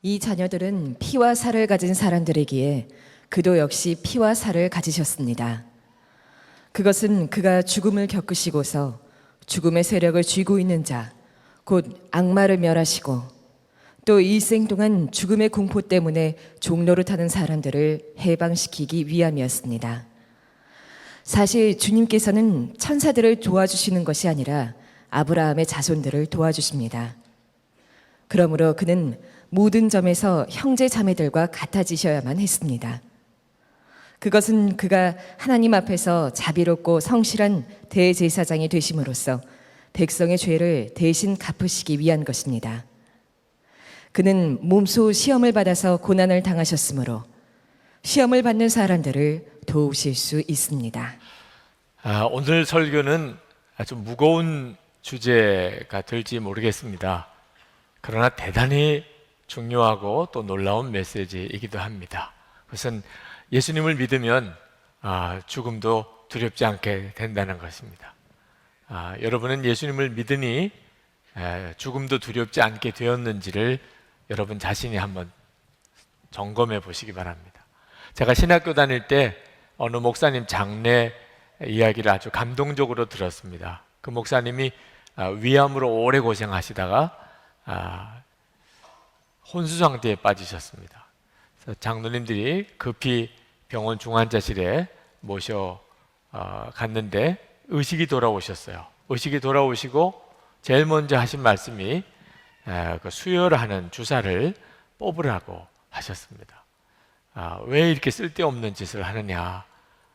이 자녀들은 피와 살을 가진 사람들이기에 그도 역시 피와 살을 가지셨습니다. 그것은 그가 죽음을 겪으시고서 죽음의 세력을 쥐고 있는 자, 곧 악마를 멸하시고 또 일생 동안 죽음의 공포 때문에 종로를 타는 사람들을 해방시키기 위함이었습니다. 사실 주님께서는 천사들을 도와주시는 것이 아니라 아브라함의 자손들을 도와주십니다. 그러므로 그는 모든 점에서 형제 자매들과 같아지셔야만 했습니다. 그것은 그가 하나님 앞에서 자비롭고 성실한 대제사장이 되심으로써 백성의 죄를 대신 갚으시기 위한 것입니다. 그는 몸소 시험을 받아서 고난을 당하셨으므로 시험을 받는 사람들을 도우실 수 있습니다. 오늘 설교는 아주 무거운 주제가 될지 모르겠습니다. 그러나 대단히 중요하고 또 놀라운 메시지이기도 합니다. 그것은 예수님을 믿으면 죽음도 두렵지 않게 된다는 것입니다. 여러분은 예수님을 믿으니 죽음도 두렵지 않게 되었는지를 여러분 자신이 한번 점검해 보시기 바랍니다. 제가 신학교 다닐 때 어느 목사님 장례 이야기를 아주 감동적으로 들었습니다. 그 목사님이 위암으로 오래 고생하시다가 혼수 상태에 빠지셨습니다. 그래서 장로님들이 급히 병원 중환자실에 모셔 갔는데 의식이 돌아오셨어요. 의식이 돌아오시고 제일 먼저 하신 말씀이 그 수혈하는 주사를 뽑으라고 하셨습니다. 왜 이렇게 쓸데없는 짓을 하느냐?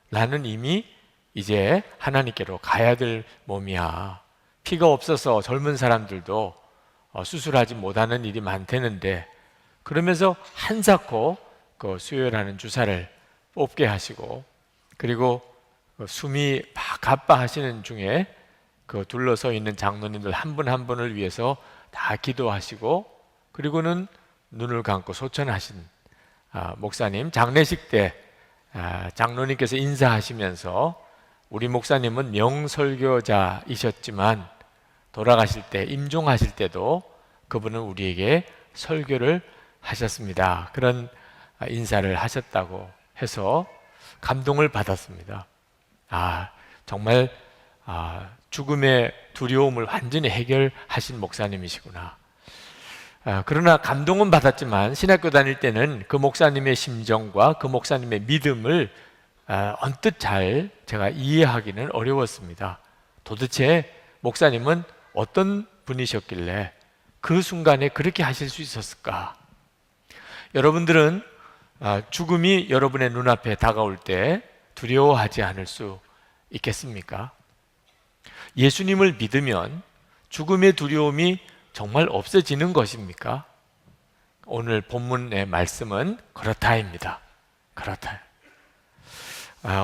나는 이미 이제 하나님께로 가야 될 몸이야. 피가 없어서 젊은 사람들도 수술하지 못하는 일이 많다는데, 그러면서 한사코 그 수혈하는 주사를 뽑게 하시고, 그리고 숨이 막 가빠하시는 중에 그 둘러서 있는 장로님들 한 분 한 분을 위해서 다 기도하시고, 그리고는 눈을 감고 소천하신 목사님, 장례식 때 장로님께서 인사하시면서 우리 목사님은 명설교자이셨지만 돌아가실 때, 임종하실 때도 그분은 우리에게 설교를 하셨습니다. 그런 인사를 하셨다고 해서 감동을 받았습니다. 정말 죽음의 두려움을 완전히 해결하신 목사님이시구나. 그러나 감동은 받았지만 신학교 다닐 때는 그 목사님의 심정과 그 목사님의 믿음을 언뜻 잘 제가 이해하기는 어려웠습니다. 도대체 목사님은 어떤 분이셨길래 그 순간에 그렇게 하실 수 있었을까? 여러분들은 죽음이 여러분의 눈앞에 다가올 때 두려워하지 않을 수 있겠습니까? 예수님을 믿으면 죽음의 두려움이 정말 없어지는 것입니까? 오늘 본문의 말씀은 그렇다입니다. 그렇다.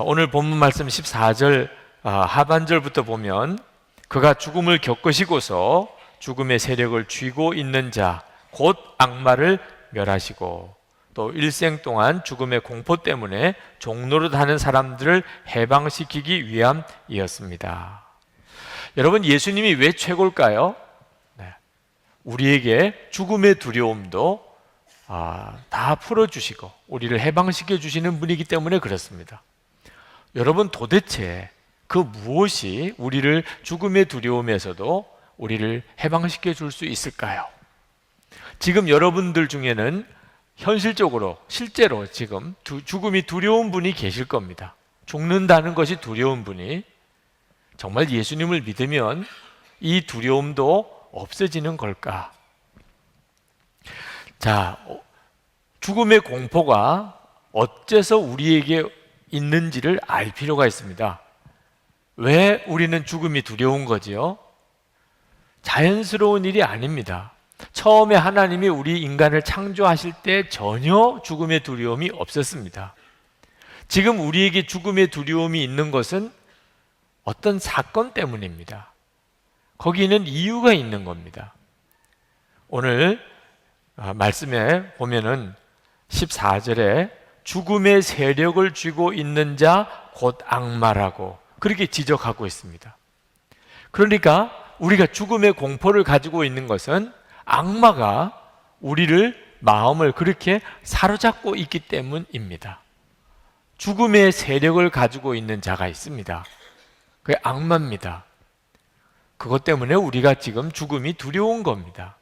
오늘 본문 말씀 14절 하반절부터 보면 그가 죽음을 겪으시고서 죽음의 세력을 쥐고 있는 자, 곧 악마를 멸하시고 또 일생 동안 죽음의 공포 때문에 종노릇 하는 사람들을 해방시키기 위함이었습니다. 여러분, 예수님이 왜 최고일까요? 우리에게 죽음의 두려움도 다 풀어주시고 우리를 해방시켜 주시는 분이기 때문에 그렇습니다. 여러분, 도대체 그 무엇이 우리를 죽음의 두려움에서도 우리를 해방시켜 줄 수 있을까요? 지금 여러분들 중에는 현실적으로 실제로 지금 죽음이 두려운 분이 계실 겁니다. 죽는다는 것이 두려운 분이, 정말 예수님을 믿으면 이 두려움도 없어지는 걸까? 자, 죽음의 공포가 어째서 우리에게 있는지를 알 필요가 있습니다. 왜 우리는 죽음이 두려운 거지요? 자연스러운 일이 아닙니다. 처음에 하나님이 우리 인간을 창조하실 때 전혀 죽음의 두려움이 없었습니다. 지금 우리에게 죽음의 두려움이 있는 것은 어떤 사건 때문입니다. 거기는 이유가 있는 겁니다. 오늘 말씀에 보면은 14절에 죽음의 세력을 쥐고 있는 자 곧 악마라고 그렇게 지적하고 있습니다. 그러니까 우리가 죽음의 공포를 가지고 있는 것은 악마가 우리를 마음을 그렇게 사로잡고 있기 때문입니다. 죽음의 세력을 가지고 있는 자가 있습니다. 그게 악마입니다. 그것 때문에 우리가 지금 죽음이 두려운 겁니다.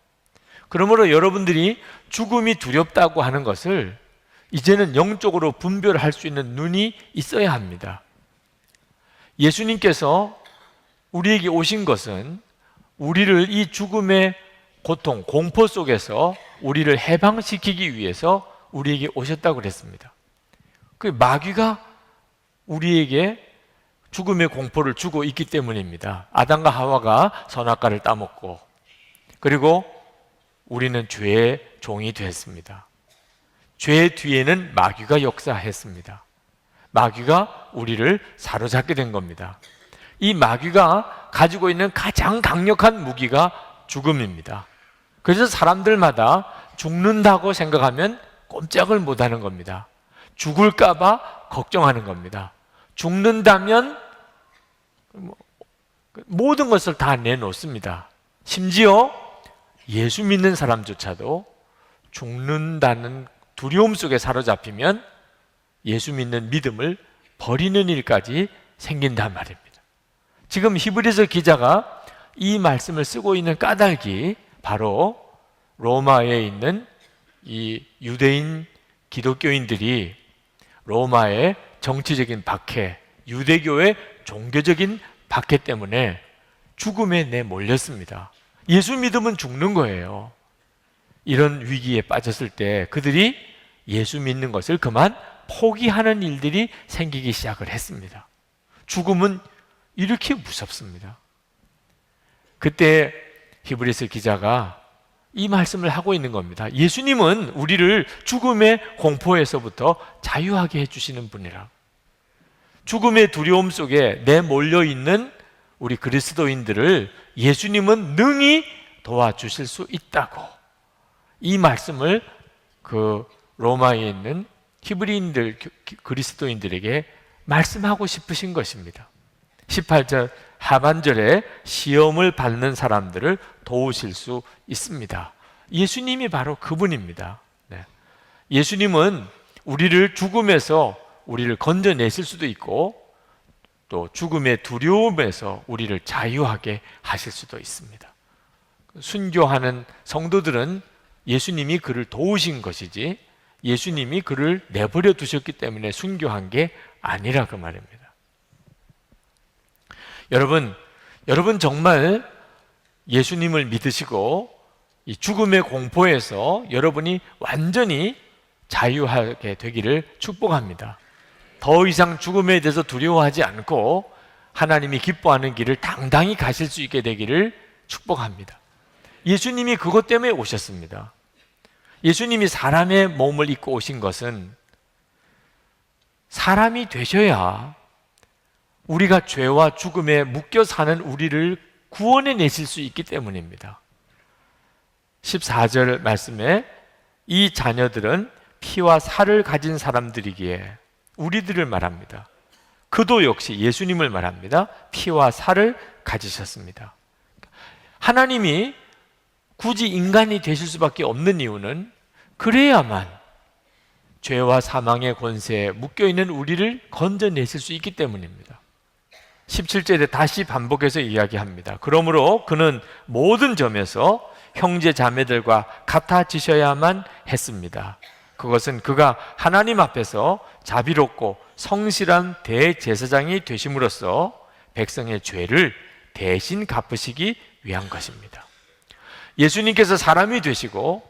그러므로 여러분들이 죽음이 두렵다고 하는 것을 이제는 영적으로 분별할 수 있는 눈이 있어야 합니다. 예수님께서 우리에게 오신 것은 우리를 이 죽음의 고통, 공포 속에서 우리를 해방시키기 위해서 우리에게 오셨다고 그랬습니다. 그 마귀가 우리에게 죽음의 공포를 주고 있기 때문입니다. 아담과 하와가 선악과를 따먹고 그리고 우리는 죄의 종이 됐습니다. 죄 뒤에는 마귀가 역사했습니다. 마귀가 우리를 사로잡게 된 겁니다. 이 마귀가 가지고 있는 가장 강력한 무기가 죽음입니다. 그래서 사람들마다 죽는다고 생각하면 꼼짝을 못하는 겁니다. 죽을까 봐 걱정하는 겁니다. 죽는다면 모든 것을 다 내놓습니다. 심지어 예수 믿는 사람조차도 죽는다는 두려움 속에 사로잡히면 예수 믿는 믿음을 버리는 일까지 생긴단 말입니다. 지금 히브리서 기자가 이 말씀을 쓰고 있는 까닭이 바로 로마에 있는 이 유대인 기독교인들이 로마의 정치적인 박해, 유대교의 종교적인 박해 때문에 죽음에 내몰렸습니다. 예수 믿으면 죽는 거예요. 이런 위기에 빠졌을 때 그들이 예수 믿는 것을 그만 포기하는 일들이 생기기 시작을 했습니다. 죽음은 이렇게 무섭습니다. 그때 히브리서 기자가 이 말씀을 하고 있는 겁니다. 예수님은 우리를 죽음의 공포에서부터 자유하게 해주시는 분이라. 죽음의 두려움 속에 내몰려 있는 우리 그리스도인들을 예수님은 능히 도와주실 수 있다고 이 말씀을 그 로마에 있는 히브리인들 그리스도인들에게 말씀하고 싶으신 것입니다. 18절 하반절에 시험을 받는 사람들을 도우실 수 있습니다. 예수님이 바로 그분입니다. 네. 예수님은 우리를 죽음에서 우리를 건져내실 수도 있고 또 죽음의 두려움에서 우리를 자유하게 하실 수도 있습니다. 순교하는 성도들은 예수님이 그를 도우신 것이지 예수님이 그를 내버려 두셨기 때문에 순교한 게 아니라 그 말입니다. 여러분 정말 예수님을 믿으시고 이 죽음의 공포에서 여러분이 완전히 자유하게 되기를 축복합니다. 더 이상 죽음에 대해서 두려워하지 않고 하나님이 기뻐하는 길을 당당히 가실 수 있게 되기를 축복합니다. 예수님이 그것 때문에 오셨습니다. 예수님이 사람의 몸을 입고 오신 것은 사람이 되셔야 우리가 죄와 죽음에 묶여 사는 우리를 구원해 내실 수 있기 때문입니다. 14절 말씀에 이 자녀들은 피와 살을 가진 사람들이기에 우리들을 말합니다. 그도 역시 예수님을 말합니다. 피와 살을 가지셨습니다. 하나님이 굳이 인간이 되실 수밖에 없는 이유는 그래야만 죄와 사망의 권세에 묶여있는 우리를 건져내실 수 있기 때문입니다. 17절에 다시 반복해서 이야기합니다. 그러므로 그는 모든 점에서 형제 자매들과 같아지셔야만 했습니다. 그것은 그가 하나님 앞에서 자비롭고 성실한 대제사장이 되심으로써 백성의 죄를 대신 갚으시기 위한 것입니다. 예수님께서 사람이 되시고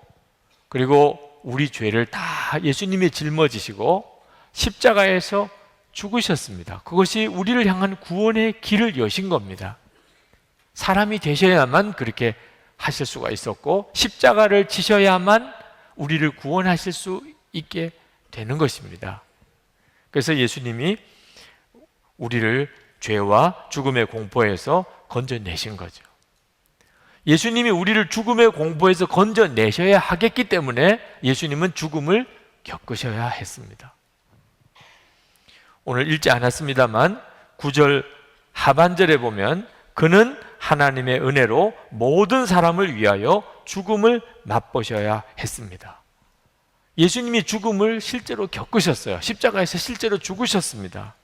그리고 우리 죄를 다 예수님이 짊어지시고 십자가에서 죽으셨습니다. 그것이 우리를 향한 구원의 길을 여신 겁니다. 사람이 되셔야만 그렇게 하실 수가 있었고 십자가를 지셔야만 우리를 구원하실 수 있게 되는 것입니다. 그래서 예수님이 우리를 죄와 죽음의 공포에서 건져내신 거죠. 예수님이 우리를 죽음의 공포에서 건져내셔야 하겠기 때문에 예수님은 죽음을 겪으셔야 했습니다. 오늘 읽지 않았습니다만 9절 하반절에 보면 그는 하나님의 은혜로 모든 사람을 위하여 죽음을 맛보셔야 했습니다. 예수님이 죽음을 실제로 겪으셨어요. 십자가에서 실제로 죽으셨습니다.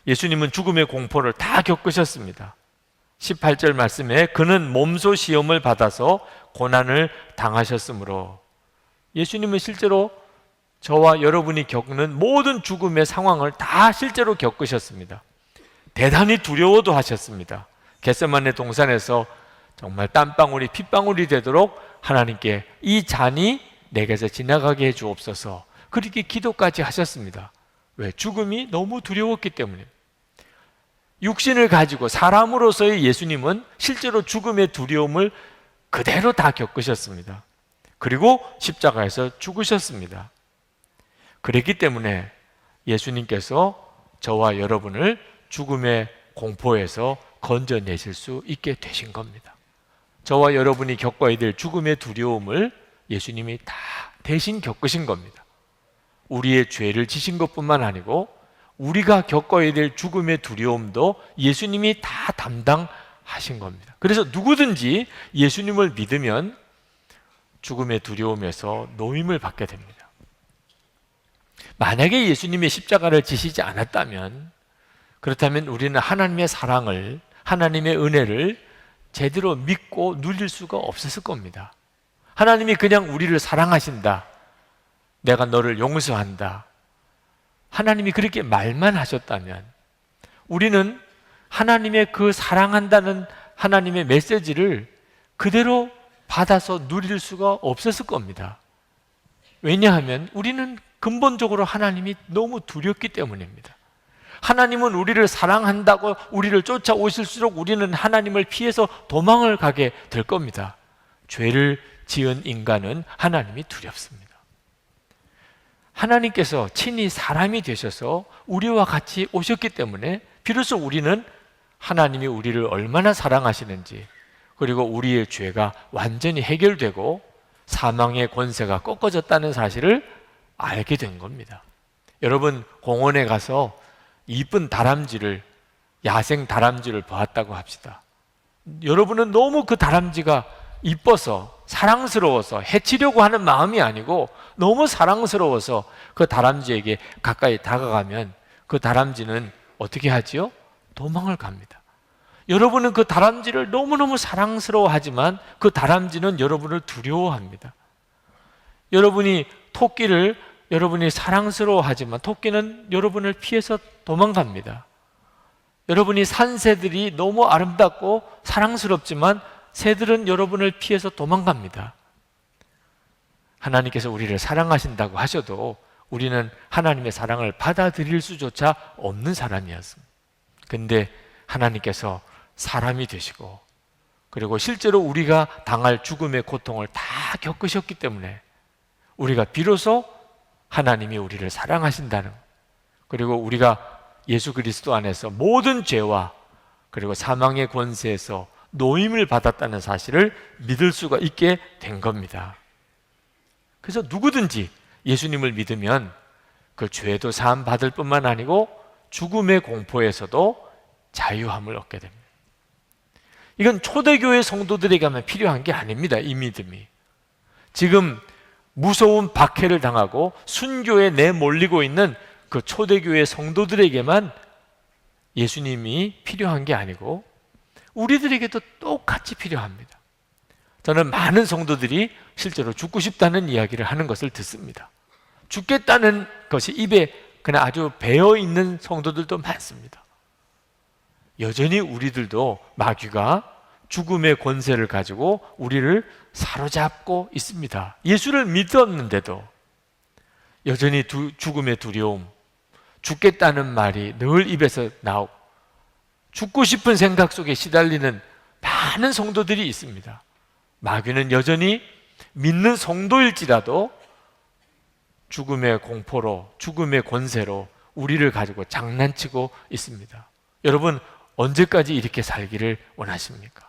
예수님은 죽음의 공포를 다 겪으셨습니다. 18절 말씀에 그는 몸소 시험을 받아서 고난을 당하셨으므로, 예수님은 실제로 저와 여러분이 겪는 모든 죽음의 상황을 다 실제로 겪으셨습니다. 대단히 두려워도 하셨습니다. 겟세마네 동산에서 정말 땀방울이 핏방울이 되도록 하나님께 이 잔이 내게서 지나가게 해 주옵소서, 그렇게 기도까지 하셨습니다. 왜? 죽음이 너무 두려웠기 때문에. 육신을 가지고 사람으로서의 예수님은 실제로 죽음의 두려움을 그대로 다 겪으셨습니다. 그리고 십자가에서 죽으셨습니다. 그랬기 때문에 예수님께서 저와 여러분을 죽음의 공포에서 건져내실 수 있게 되신 겁니다. 저와 여러분이 겪어야 될 죽음의 두려움을 예수님이 다 대신 겪으신 겁니다. 우리의 죄를 지신 것뿐만 아니고 우리가 겪어야 될 죽음의 두려움도 예수님이 다 담당하신 겁니다. 그래서 누구든지 예수님을 믿으면 죽음의 두려움에서 노임을 받게 됩니다. 만약에 예수님의 십자가를 지시지 않았다면, 그렇다면 우리는 하나님의 사랑을, 하나님의 은혜를 제대로 믿고 누릴 수가 없었을 겁니다. 하나님이 그냥 우리를 사랑하신다, 내가 너를 용서한다, 하나님이 그렇게 말만 하셨다면 우리는 하나님의 그 사랑한다는 하나님의 메시지를 그대로 받아서 누릴 수가 없었을 겁니다. 왜냐하면 우리는 근본적으로 하나님이 너무 두렵기 때문입니다. 하나님은 우리를 사랑한다고 우리를 쫓아오실수록 우리는 하나님을 피해서 도망을 가게 될 겁니다. 죄를 지은 인간은 하나님이 두렵습니다. 하나님께서 친히 사람이 되셔서 우리와 같이 오셨기 때문에 비로소 우리는 하나님이 우리를 얼마나 사랑하시는지, 그리고 우리의 죄가 완전히 해결되고 사망의 권세가 꺾어졌다는 사실을 알게 된 겁니다. 여러분, 공원에 가서 이쁜 다람쥐를, 야생 다람쥐를 보았다고 합시다. 여러분은 너무 그 다람쥐가 이뻐서, 사랑스러워서 해치려고 하는 마음이 아니고 너무 사랑스러워서 그 다람쥐에게 가까이 다가가면 그 다람쥐는 어떻게 하지요? 도망을 갑니다. 여러분은 그 다람쥐를 너무너무 사랑스러워하지만 그 다람쥐는 여러분을 두려워합니다. 여러분이 토끼를 여러분이 사랑스러워하지만 토끼는 여러분을 피해서 도망갑니다. 여러분이 산새들이 너무 아름답고 사랑스럽지만 새들은 여러분을 피해서 도망갑니다. 하나님께서 우리를 사랑하신다고 하셔도 우리는 하나님의 사랑을 받아들일 수조차 없는 사람이었습니다. 근데 하나님께서 사람이 되시고, 그리고 실제로 우리가 당할 죽음의 고통을 다 겪으셨기 때문에 우리가 비로소 하나님이 우리를 사랑하신다는, 그리고 우리가 예수 그리스도 안에서 모든 죄와 그리고 사망의 권세에서 노임을 받았다는 사실을 믿을 수가 있게 된 겁니다. 그래서 누구든지 예수님을 믿으면 그 죄도 사함 받을 뿐만 아니고 죽음의 공포에서도 자유함을 얻게 됩니다. 이건 초대교회 성도들에게만 필요한 게 아닙니다. 이 믿음이 지금 무서운 박해를 당하고 순교에 내몰리고 있는 그 초대교회 성도들에게만 예수님이 필요한 게 아니고 우리들에게도 똑같이 필요합니다. 저는 많은 성도들이 실제로 죽고 싶다는 이야기를 하는 것을 듣습니다. 죽겠다는 것이 입에 그냥 아주 배어 있는 성도들도 많습니다. 여전히 우리들도 마귀가 죽음의 권세를 가지고 우리를 사로잡고 있습니다. 예수를 믿었는데도 여전히 죽음의 두려움, 죽겠다는 말이 늘 입에서 나오고 죽고 싶은 생각 속에 시달리는 많은 성도들이 있습니다. 마귀는 여전히 믿는 성도일지라도 죽음의 공포로, 죽음의 권세로 우리를 가지고 장난치고 있습니다. 여러분, 언제까지 이렇게 살기를 원하십니까?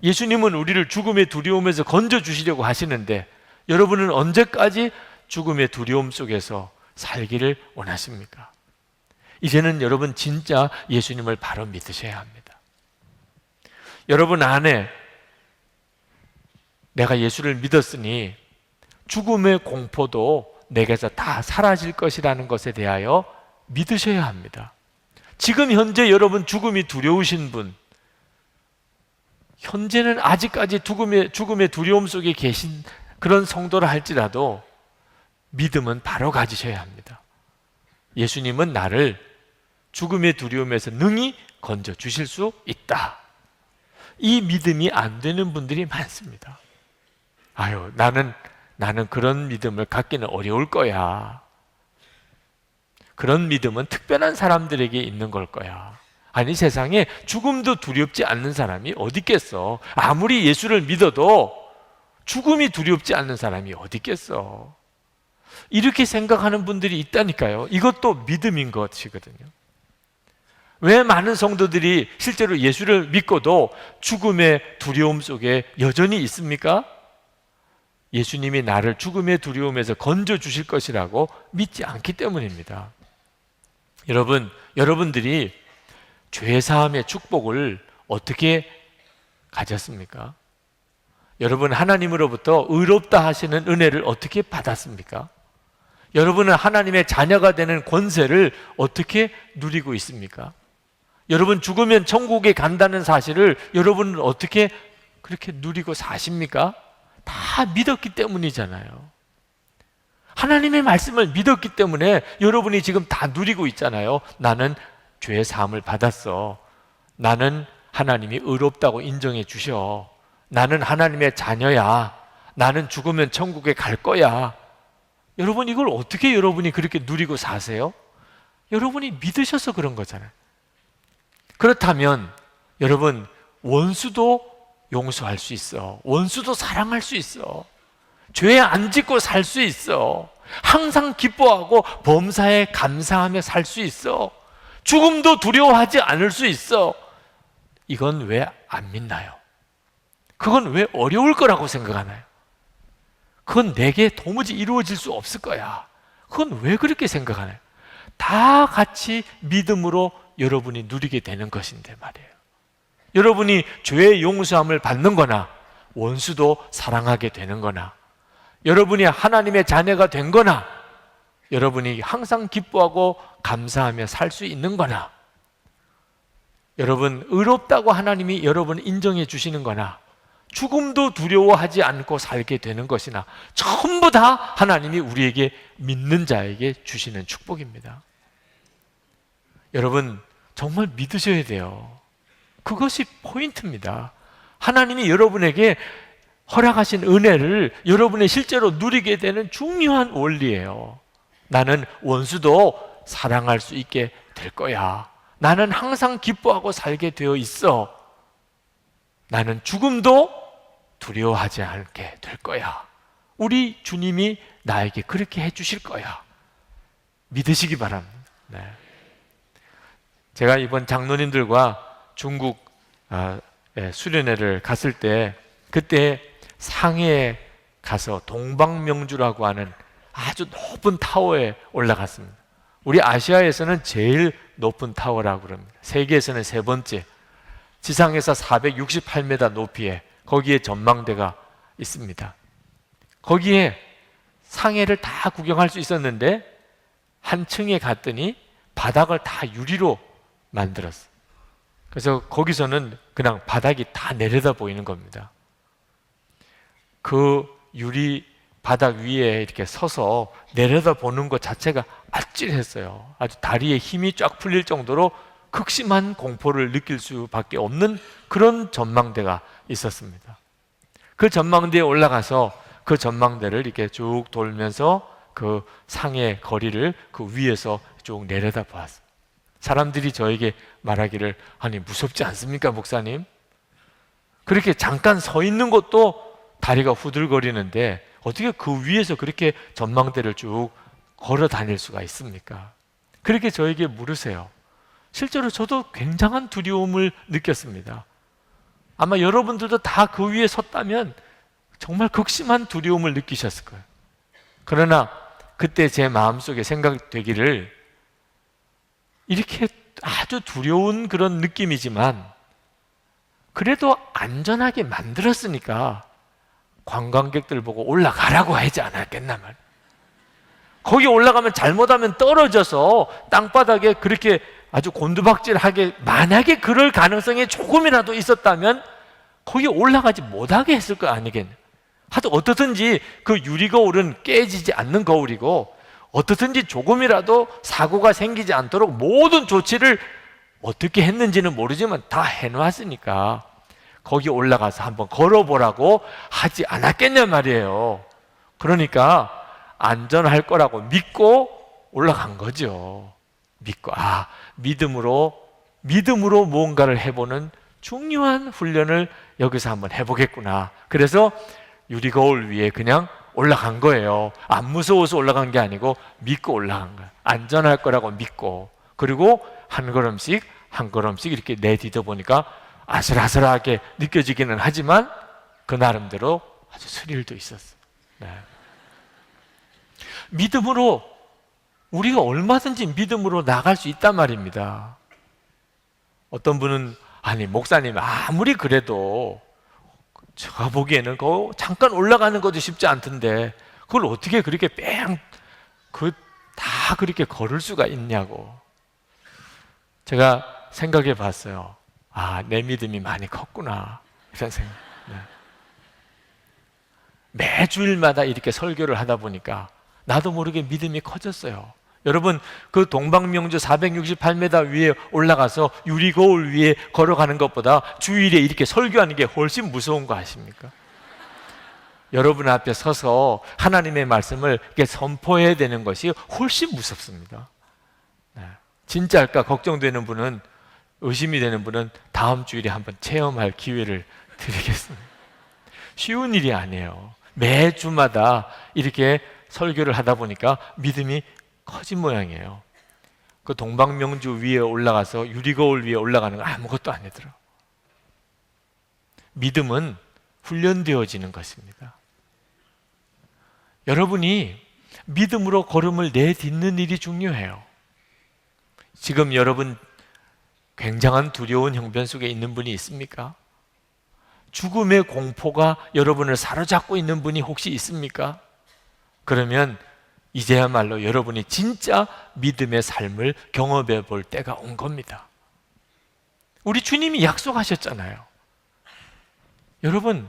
예수님은 우리를 죽음의 두려움에서 건져주시려고 하시는데 여러분은 언제까지 죽음의 두려움 속에서 살기를 원하십니까? 이제는 여러분 진짜 예수님을 바로 믿으셔야 합니다. 여러분 안에 내가 예수를 믿었으니 죽음의 공포도 내게서 다 사라질 것이라는 것에 대하여 믿으셔야 합니다. 지금 현재 여러분 죽음이 두려우신 분, 현재는 아직까지 죽음의 두려움 속에 계신 그런 성도라 할지라도 믿음은 바로 가지셔야 합니다. 예수님은 나를 죽음의 두려움에서 능히 건져 주실 수 있다. 이 믿음이 안 되는 분들이 많습니다. 아유, 나는 그런 믿음을 갖기는 어려울 거야. 그런 믿음은 특별한 사람들에게 있는 걸 거야. 아니, 세상에 죽음도 두렵지 않는 사람이 어디 있겠어? 아무리 예수를 믿어도 죽음이 두렵지 않는 사람이 어디 있겠어? 이렇게 생각하는 분들이 있다니까요. 이것도 믿음인 것이거든요. 왜 많은 성도들이 실제로 예수를 믿고도 죽음의 두려움 속에 여전히 있습니까? 예수님이 나를 죽음의 두려움에서 건져 주실 것이라고 믿지 않기 때문입니다. 여러분들이 죄사함의 축복을 어떻게 가졌습니까? 여러분, 하나님으로부터 의롭다 하시는 은혜를 어떻게 받았습니까? 여러분은 하나님의 자녀가 되는 권세를 어떻게 누리고 있습니까? 여러분, 죽으면 천국에 간다는 사실을 여러분은 어떻게 그렇게 누리고 사십니까? 다 믿었기 때문이잖아요. 하나님의 말씀을 믿었기 때문에 여러분이 지금 다 누리고 있잖아요. 나는 죄의 사함을 받았어. 나는 하나님이 의롭다고 인정해 주셔. 나는 하나님의 자녀야. 나는 죽으면 천국에 갈 거야. 여러분, 이걸 어떻게 여러분이 그렇게 누리고 사세요? 여러분이 믿으셔서 그런 거잖아요. 그렇다면 여러분, 원수도 용서할 수 있어. 원수도 사랑할 수 있어. 죄 안 짓고 살 수 있어. 항상 기뻐하고 범사에 감사하며 살 수 있어. 죽음도 두려워하지 않을 수 있어. 이건 왜 안 믿나요? 그건 왜 어려울 거라고 생각하나요? 그건 내게 도무지 이루어질 수 없을 거야. 그건 왜 그렇게 생각하나요? 다 같이 믿음으로 여러분이 누리게 되는 것인데 말이에요. 여러분이 죄의 용서함을 받는 거나 원수도 사랑하게 되는 거나 여러분이 하나님의 자녀가 된 거나 여러분이 항상 기뻐하고 감사하며 살 수 있는 거나 여러분 의롭다고 하나님이 여러분을 인정해 주시는 거나 죽음도 두려워하지 않고 살게 되는 것이나 전부 다 하나님이 우리에게 믿는 자에게 주시는 축복입니다. 여러분 정말 믿으셔야 돼요. 그것이 포인트입니다. 하나님이 여러분에게 허락하신 은혜를 여러분이 실제로 누리게 되는 중요한 원리예요. 나는 원수도 사랑할 수 있게 될 거야. 나는 항상 기뻐하고 살게 되어 있어. 나는 죽음도 두려워하지 않게 될 거야. 우리 주님이 나에게 그렇게 해주실 거야. 믿으시기 바랍니다. 네. 제가 이번 장로님들과 중국 수련회를 갔을 때 그때 상해에 가서 동방명주라고 하는 아주 높은 타워에 올라갔습니다. 우리 아시아에서는 제일 높은 타워라고 그럽니다. 세계에서는 세 번째. 지상에서 468m 높이에 거기에 전망대가 있습니다. 거기에 상해를 다 구경할 수 있었는데 한 층에 갔더니 바닥을 다 유리로 만들었어요. 그래서 거기서는 그냥 바닥이 다 내려다 보이는 겁니다. 그 유리 바닥 위에 이렇게 서서 내려다 보는 것 자체가 아찔했어요. 아주 다리에 힘이 쫙 풀릴 정도로 극심한 공포를 느낄 수밖에 없는 그런 전망대가 있었습니다. 그 전망대에 올라가서 그 전망대를 이렇게 쭉 돌면서 그 상해 거리를 그 위에서 쭉 내려다 보았어요. 사람들이 저에게 말하기를 아니 무섭지 않습니까 목사님? 그렇게 잠깐 서 있는 것도 다리가 후들거리는데 어떻게 그 위에서 그렇게 전망대를 쭉 걸어 다닐 수가 있습니까? 그렇게 저에게 물으세요. 실제로 저도 굉장한 두려움을 느꼈습니다. 아마 여러분들도 다 그 위에 섰다면 정말 극심한 두려움을 느끼셨을 거예요. 그러나 그때 제 마음속에 생각되기를 이렇게 아주 두려운 그런 느낌이지만 그래도 안전하게 만들었으니까 관광객들 보고 올라가라고 하지 않았겠나 말이에요. 거기 올라가면 잘못하면 떨어져서 땅바닥에 그렇게 아주 곤두박질하게, 만약에 그럴 가능성이 조금이라도 있었다면 거기 올라가지 못하게 했을 거 아니겠냐. 하여튼 어떻든지 그 유리거울은 깨지지 않는 거울이고, 어떻든지 조금이라도 사고가 생기지 않도록 모든 조치를 어떻게 했는지는 모르지만 다 해놓았으니까 거기 올라가서 한번 걸어보라고 하지 않았겠냐 말이에요. 그러니까 안전할 거라고 믿고 올라간 거죠. 믿고, 믿음으로 무언가를 해보는 중요한 훈련을 여기서 한번 해보겠구나. 그래서 유리거울 위에 그냥 올라간 거예요. 안 무서워서 올라간 게 아니고 믿고 올라간 거예요. 안전할 거라고 믿고. 그리고 한 걸음씩 한 걸음씩 이렇게 내딛어 보니까 아슬아슬하게 느껴지기는 하지만 그 나름대로 아주 스릴도 있었어요. 네. 믿음으로, 우리가 얼마든지 믿음으로 나갈 수 있단 말입니다. 어떤 분은, 아니 목사님 아무리 그래도 제가 보기에는 그 잠깐 올라가는 것도 쉽지 않던데 그걸 어떻게 그렇게 다 그렇게 걸을 수가 있냐고. 제가 생각해 봤어요. 내 믿음이 많이 컸구나, 이런 생각. 네. 매 주일마다 이렇게 설교를 하다 보니까 나도 모르게 믿음이 커졌어요. 여러분, 그 동방명주 468m 위에 올라가서 유리거울 위에 걸어가는 것보다 주일에 이렇게 설교하는 게 훨씬 무서운 거 아십니까? 여러분 앞에 서서 하나님의 말씀을 이렇게 선포해야 되는 것이 훨씬 무섭습니다. 네. 진짜일까 걱정되는 분은, 의심이 되는 분은 다음 주일에 한번 체험할 기회를 드리겠습니다. 쉬운 일이 아니에요. 매주마다 이렇게 설교를 하다 보니까 믿음이 커진 모양이에요. 그 동방명주 위에 올라가서 유리거울 위에 올라가는 건 아무것도 아니더라고요. 믿음은 훈련되어지는 것입니다. 여러분이 믿음으로 걸음을 내딛는 일이 중요해요. 지금 여러분 굉장한 두려운 형편 속에 있는 분이 있습니까? 죽음의 공포가 여러분을 사로잡고 있는 분이 혹시 있습니까? 그러면 이제야말로 여러분이 진짜 믿음의 삶을 경험해 볼 때가 온 겁니다. 우리 주님이 약속하셨잖아요. 여러분,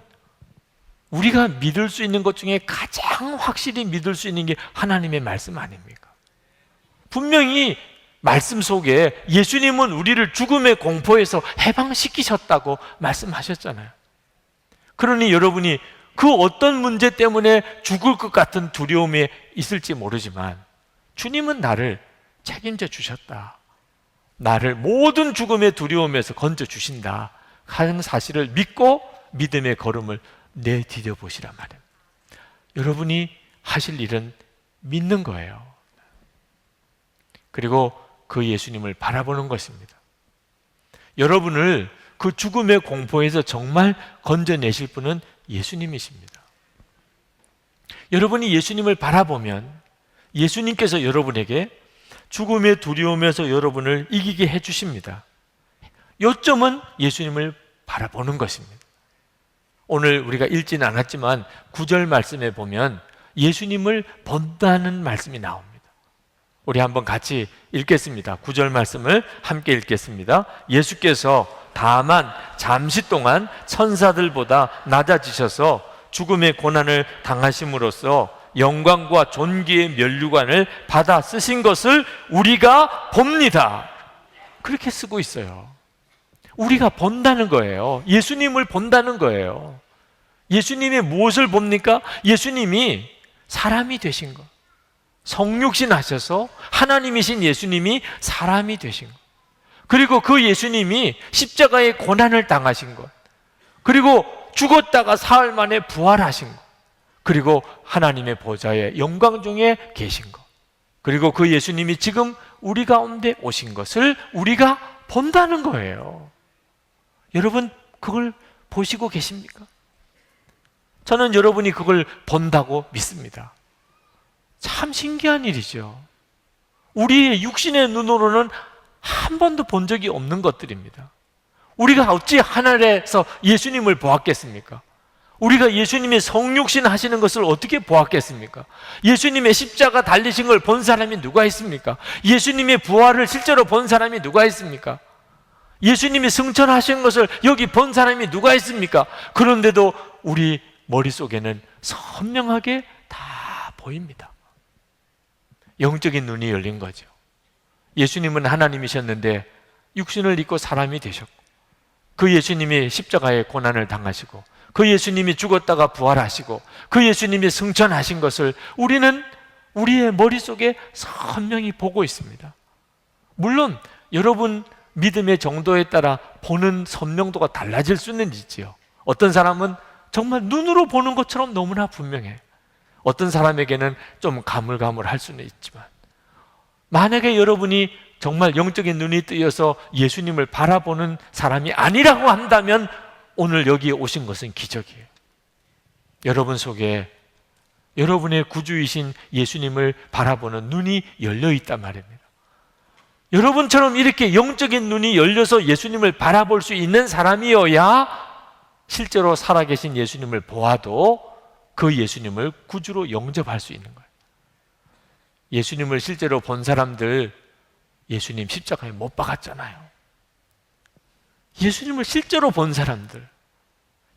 우리가 믿을 수 있는 것 중에 가장 확실히 믿을 수 있는 게 하나님의 말씀 아닙니까? 분명히 말씀 속에 예수님은 우리를 죽음의 공포에서 해방시키셨다고 말씀하셨잖아요. 그러니 여러분이 그 어떤 문제 때문에 죽을 것 같은 두려움이 있을지 모르지만 주님은 나를 책임져 주셨다, 나를 모든 죽음의 두려움에서 건져 주신다 하는 사실을 믿고 믿음의 걸음을 내디뎌 보시란 말이에요. 여러분이 하실 일은 믿는 거예요. 그리고 그 예수님을 바라보는 것입니다. 여러분을 그 죽음의 공포에서 정말 건져내실 분은 예수님이십니다. 여러분이 예수님을 바라보면 예수님께서 여러분에게 죽음의 두려움에서 여러분을 이기게 해주십니다. 요점은 예수님을 바라보는 것입니다. 오늘 우리가 읽지는 않았지만 9절 말씀에 보면 예수님을 본다는 말씀이 나옵니다. 우리 한번 같이 읽겠습니다. 9절 말씀을 함께 읽겠습니다. 예수께서 다만 잠시 동안 천사들보다 낮아지셔서 죽음의 고난을 당하심으로써 영광과 존귀의 면류관을 받아 쓰신 것을 우리가 봅니다. 그렇게 쓰고 있어요. 우리가 본다는 거예요. 예수님을 본다는 거예요. 예수님이 무엇을 봅니까? 예수님이 사람이 되신 것, 성육신 하셔서 하나님이신 예수님이 사람이 되신 것, 그리고 그 예수님이 십자가의 고난을 당하신 것, 그리고 죽었다가 사흘 만에 부활하신 것, 그리고 하나님의 보좌에 영광 중에 계신 것, 그리고 그 예수님이 지금 우리 가운데 오신 것을 우리가 본다는 거예요. 여러분 그걸 보시고 계십니까? 저는 여러분이 그걸 본다고 믿습니다. 참 신기한 일이죠. 우리의 육신의 눈으로는 한 번도 본 적이 없는 것들입니다. 우리가 어찌 하늘에서 예수님을 보았겠습니까? 우리가 예수님이 성육신 하시는 것을 어떻게 보았겠습니까? 예수님의 십자가 달리신 걸 본 사람이 누가 있습니까? 예수님의 부활을 실제로 본 사람이 누가 있습니까? 예수님이 승천하신 것을 여기 본 사람이 누가 있습니까? 그런데도 우리 머릿속에는 선명하게 다 보입니다. 영적인 눈이 열린 거죠. 예수님은 하나님이셨는데 육신을 입고 사람이 되셨고, 그 예수님이 십자가의 고난을 당하시고, 그 예수님이 죽었다가 부활하시고, 그 예수님이 승천하신 것을 우리는 우리의 머릿속에 선명히 보고 있습니다. 물론 여러분 믿음의 정도에 따라 보는 선명도가 달라질 수는 있지요. 어떤 사람은 정말 눈으로 보는 것처럼 너무나 분명해. 어떤 사람에게는 좀 가물가물할 수는 있지만, 만약에 여러분이 정말 영적인 눈이 뜨여서 예수님을 바라보는 사람이 아니라고 한다면 오늘 여기에 오신 것은 기적이에요. 여러분 속에 여러분의 구주이신 예수님을 바라보는 눈이 열려 있단 말입니다. 여러분처럼 이렇게 영적인 눈이 열려서 예수님을 바라볼 수 있는 사람이어야 실제로 살아계신 예수님을 보아도 그 예수님을 구주로 영접할 수 있는 거예요. 예수님을 실제로 본 사람들, 예수님 십자가에 못 박았잖아요. 예수님을 실제로 본 사람들,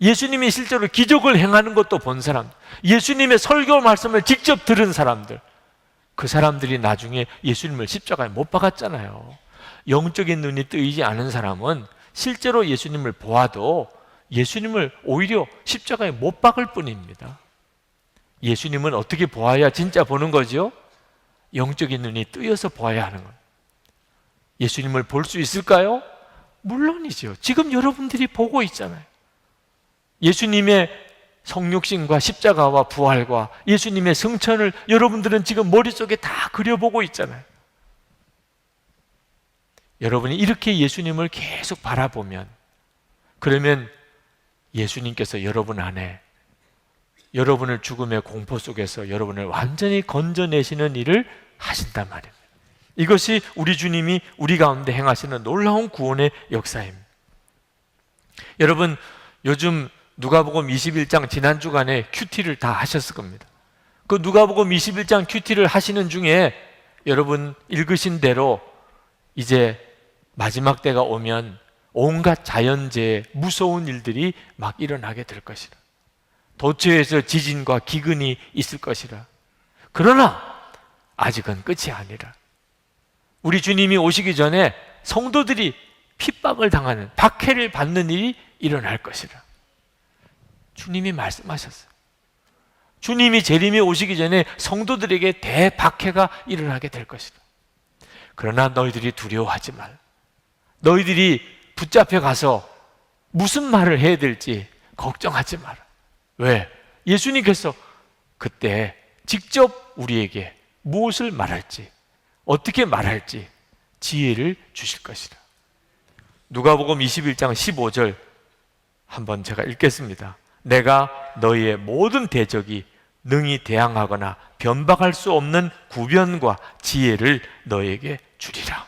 예수님이 실제로 기적을 행하는 것도 본 사람, 예수님의 설교 말씀을 직접 들은 사람들, 그 사람들이 나중에 예수님을 십자가에 못 박았잖아요. 영적인 눈이 뜨이지 않은 사람은 실제로 예수님을 보아도 예수님을 오히려 십자가에 못 박을 뿐입니다. 예수님은 어떻게 보아야 진짜 보는 거죠? 영적인 눈이 뜨여서 보아야 하는 겁니다. 예수님을 볼 수 있을까요? 물론이죠. 지금 여러분들이 보고 있잖아요. 예수님의 성육신과 십자가와 부활과 예수님의 승천을 여러분들은 지금 머릿속에 다 그려보고 있잖아요. 여러분이 이렇게 예수님을 계속 바라보면, 그러면 예수님께서 여러분 안에 여러분을 죽음의 공포 속에서 여러분을 완전히 건져내시는 일을 하신단 말입니다. 이것이 우리 주님이 우리 가운데 행하시는 놀라운 구원의 역사입니다. 여러분, 요즘 누가복음 21장 지난 주간에 큐티를 다 하셨을 겁니다. 그 누가복음 21장 큐티를 하시는 중에 여러분 읽으신 대로 이제 마지막 때가 오면 온갖 자연재해, 무서운 일들이 막 일어나게 될 것이라. 도처에서 지진과 기근이 있을 것이라. 그러나 아직은 끝이 아니라. 우리 주님이 오시기 전에 성도들이 핍박을 당하는, 박해를 받는 일이 일어날 것이라. 주님이 말씀하셨어요. 주님이 재림에 오시기 전에 성도들에게 대박해가 일어나게 될 것이다. 그러나 너희들이 두려워하지 말. 너희들이 붙잡혀 가서 무슨 말을 해야 될지 걱정하지 마라. 왜? 예수님께서 그때 직접 우리에게 무엇을 말할지, 어떻게 말할지 지혜를 주실 것이다. 누가복음 21장 15절 한번 제가 읽겠습니다. 내가 너희의 모든 대적이 능히 대항하거나 변박할 수 없는 구변과 지혜를 너희에게 주리라.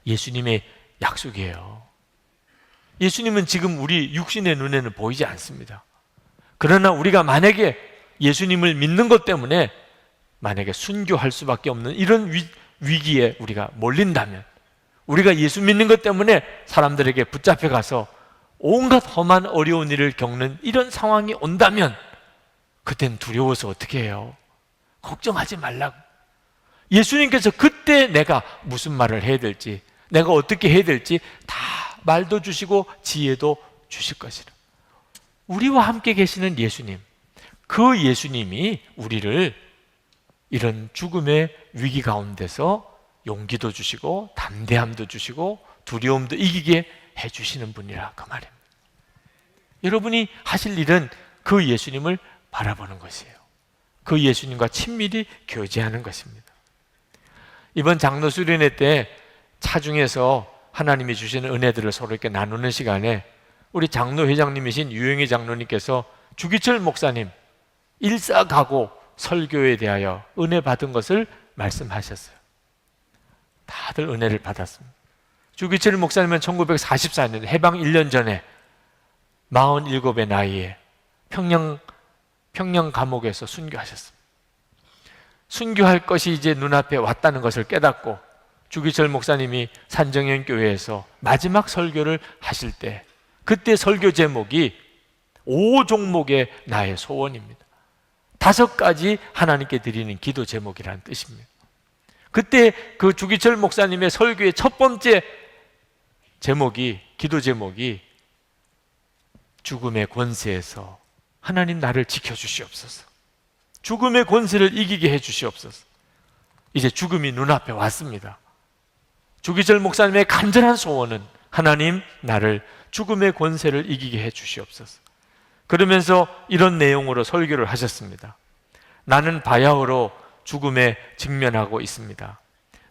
예수님의 약속이에요. 예수님은 지금 우리 육신의 눈에는 보이지 않습니다. 그러나 우리가 만약에 예수님을 믿는 것 때문에 만약에 순교할 수밖에 없는 이런 위기에 우리가 몰린다면, 우리가 예수 믿는 것 때문에 사람들에게 붙잡혀 가서 온갖 험한 어려운 일을 겪는 이런 상황이 온다면 그땐 두려워서 어떻게 해요? 걱정하지 말라고. 예수님께서 그때 내가 무슨 말을 해야 될지, 내가 어떻게 해야 될지 다 말도 주시고 지혜도 주실 것이라. 우리와 함께 계시는 예수님, 그 예수님이 우리를 이런 죽음의 위기 가운데서 용기도 주시고 담대함도 주시고 두려움도 이기게 해주시는 분이라, 그 말입니다. 여러분이 하실 일은 그 예수님을 바라보는 것이에요. 그 예수님과 친밀히 교제하는 것입니다. 이번 장로 수련회 때 차중에서 하나님이 주시는 은혜들을 서로 이렇게 나누는 시간에 우리 장로 회장님이신 유영희 장로님께서 주기철 목사님 일사가고 설교에 대하여 은혜 받은 것을 말씀하셨어요. 다들 은혜를 받았습니다. 주기철 목사님은 1944년 해방 1년 전에 47의 나이에 평양 감옥에서 순교하셨습니다. 순교할 것이 이제 눈앞에 왔다는 것을 깨닫고 주기철 목사님이 산정현 교회에서 마지막 설교를 하실 때, 그때 설교 제목이 5종목의 나의 소원입니다. 5가지 하나님께 드리는 기도 제목이라는 뜻입니다. 그때 그 주기철 목사님의 설교의 첫 번째 제목이, 기도 제목이 죽음의 권세에서 하나님 나를 지켜주시옵소서, 죽음의 권세를 이기게 해주시옵소서. 이제 죽음이 눈앞에 왔습니다. 주기철 목사님의 간절한 소원은 하나님 나를 죽음의 권세를 이기게 해주시옵소서. 그러면서 이런 내용으로 설교를 하셨습니다. 나는 바야흐로 죽음에 직면하고 있습니다.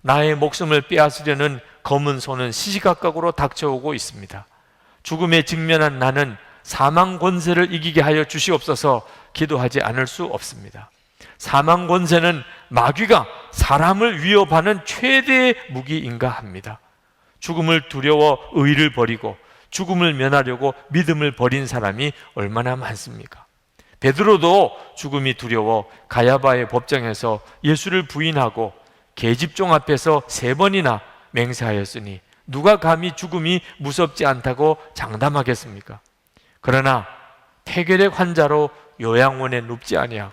나의 목숨을 빼앗으려는 검은 손은 시시각각으로 닥쳐오고 있습니다. 죽음에 직면한 나는 사망 권세를 이기게 하여 주시옵소서 기도하지 않을 수 없습니다. 사망 권세는 마귀가 사람을 위협하는 최대의 무기인가 합니다. 죽음을 두려워 의를 버리고 죽음을 면하려고 믿음을 버린 사람이 얼마나 많습니까? 베드로도 죽음이 두려워 가야바의 법정에서 예수를 부인하고 계집종 앞에서 3번이나 맹세하였으니 누가 감히 죽음이 무섭지 않다고 장담하겠습니까? 그러나 폐결핵 환자로 요양원에 눕지 아니하고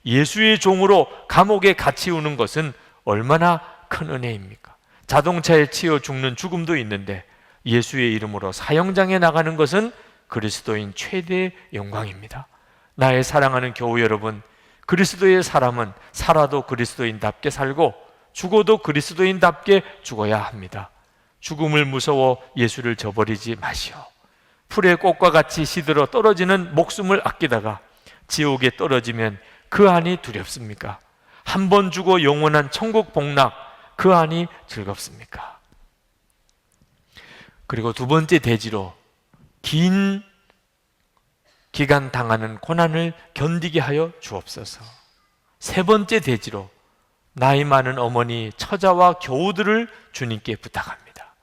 예수의 종으로 감옥에 갇히 우는 것은 얼마나 큰 은혜입니까? 자동차에 치여 죽는 죽음도 있는데 예수의 이름으로 사형장에 나가는 것은 그리스도인 최대의 영광입니다. 나의 사랑하는 교우 여러분, 그리스도의 사람은 살아도 그리스도인답게 살고 죽어도 그리스도인답게 죽어야 합니다. 죽음을 무서워 예수를 저버리지 마시오. 풀의 꽃과 같이 시들어 떨어지는 목숨을 아끼다가 지옥에 떨어지면 그 안이 두렵습니까? 한 번 죽어 영원한 천국 복락, 그 안이 즐겁습니까? 그리고 2번째 대지로 긴 기간 당하는 고난을 견디게 하여 주옵소서. 3번째 대지로 나이 많은 어머니, 처자와 교우들을 주님께 부탁합니다.